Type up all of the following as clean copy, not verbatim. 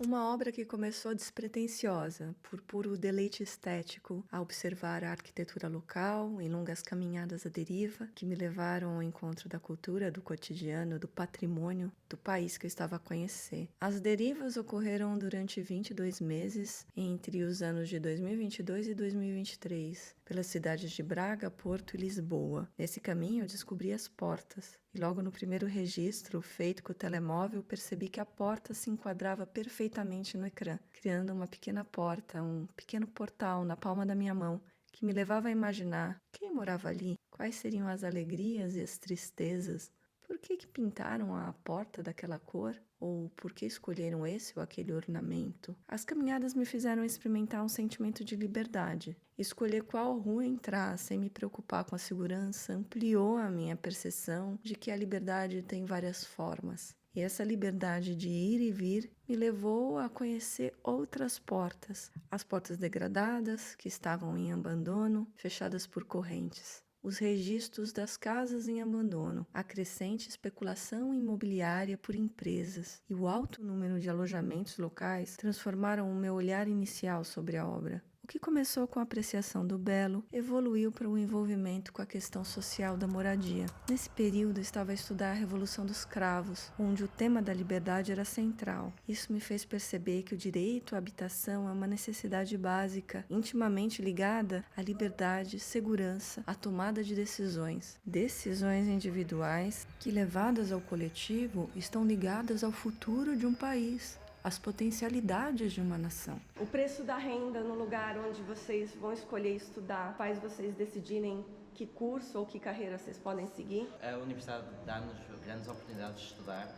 Uma obra que começou despretensiosa, por puro deleite estético, a observar a arquitetura local, em longas caminhadas à deriva, que me levaram ao encontro da cultura, do cotidiano, do patrimônio do país que eu estava a conhecer. As derivas ocorreram durante 22 meses, entre os anos de 2022 e 2023, pelas cidades de Braga, Porto e Lisboa. Nesse caminho, eu descobri as portas. E logo no primeiro registro, feito com o telemóvel, percebi que a porta se enquadrava perfeitamente no ecrã, criando uma pequena porta, um pequeno portal na palma da minha mão, que me levava a imaginar quem morava ali, quais seriam as alegrias e as tristezas, por que pintaram a porta daquela cor? Ou por que escolheram esse ou aquele ornamento? As caminhadas me fizeram experimentar um sentimento de liberdade. Escolher qual rua entrar sem me preocupar com a segurança ampliou a minha percepção de que a liberdade tem várias formas. E essa liberdade de ir e vir me levou a conhecer outras portas. As portas degradadas, que estavam em abandono, fechadas por correntes. Os registros das casas em abandono, a crescente especulação imobiliária por empresas e o alto número de alojamentos locais transformaram o meu olhar inicial sobre a obra. O que começou com a apreciação do belo evoluiu para o envolvimento com a questão social da moradia. Nesse período, estava a estudar a Revolução dos Cravos, onde o tema da liberdade era central. Isso me fez perceber que o direito à habitação é uma necessidade básica, intimamente ligada à liberdade, segurança, à tomada de decisões. Decisões individuais que, levadas ao coletivo, estão ligadas ao futuro de um país, as potencialidades de uma nação. O preço da renda no lugar onde vocês vão escolher estudar faz vocês decidirem que curso ou que carreira vocês podem seguir? A universidade dá-nos grandes oportunidades de estudar,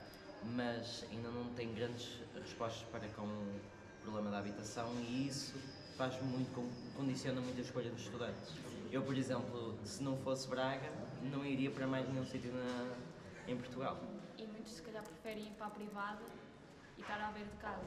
mas ainda não tem grandes respostas para com o problema da habitação e isso condiciona muito a escolha dos estudantes. Eu, por exemplo, se não fosse Braga, não iria para mais nenhum sítio em Portugal. E muitos se calhar preferem ir para a privada e estar à beira de casa.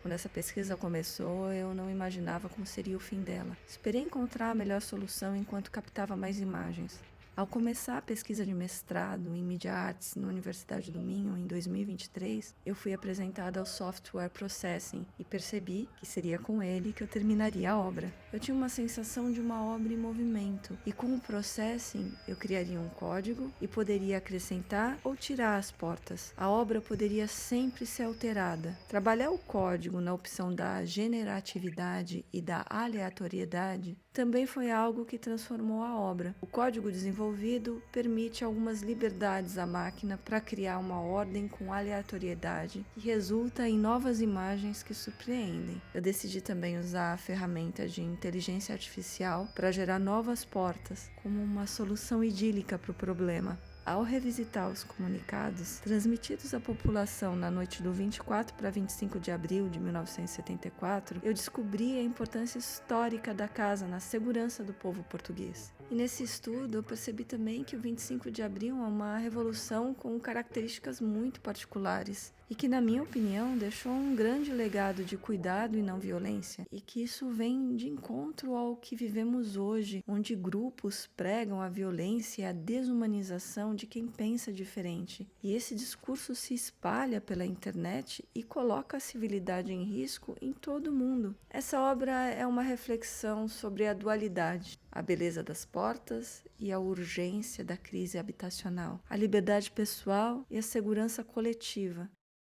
Quando essa pesquisa começou, eu não imaginava como seria o fim dela. Esperei encontrar a melhor solução enquanto captava mais imagens. Ao começar a pesquisa de mestrado em Media Arts na Universidade do Minho em 2023, eu fui apresentada ao Software Processing e percebi que seria com ele que eu terminaria a obra. Eu tinha uma sensação de uma obra em movimento e com o Processing eu criaria um código e poderia acrescentar ou tirar as portas. A obra poderia sempre ser alterada. Trabalhar o código na opção da generatividade e da aleatoriedade também foi algo que transformou a obra. O código desenvolvido permite algumas liberdades à máquina para criar uma ordem com aleatoriedade que resulta em novas imagens que surpreendem. Eu decidi também usar a ferramenta de inteligência artificial para gerar novas portas, como uma solução idílica para o problema. Ao revisitar os comunicados transmitidos à população na noite do 24 para 25 de abril de 1974, eu descobri a importância histórica da casa na segurança do povo português. E nesse estudo eu percebi também que o 25 de abril é uma revolução com características muito particulares e que, na minha opinião, deixou um grande legado de cuidado e não violência, e que isso vem de encontro ao que vivemos hoje, onde grupos pregam a violência e a desumanização de quem pensa diferente. E esse discurso se espalha pela internet e coloca a civilidade em risco em todo o mundo. Essa obra é uma reflexão sobre a dualidade, a beleza das portas e a urgência da crise habitacional, a liberdade pessoal e a segurança coletiva.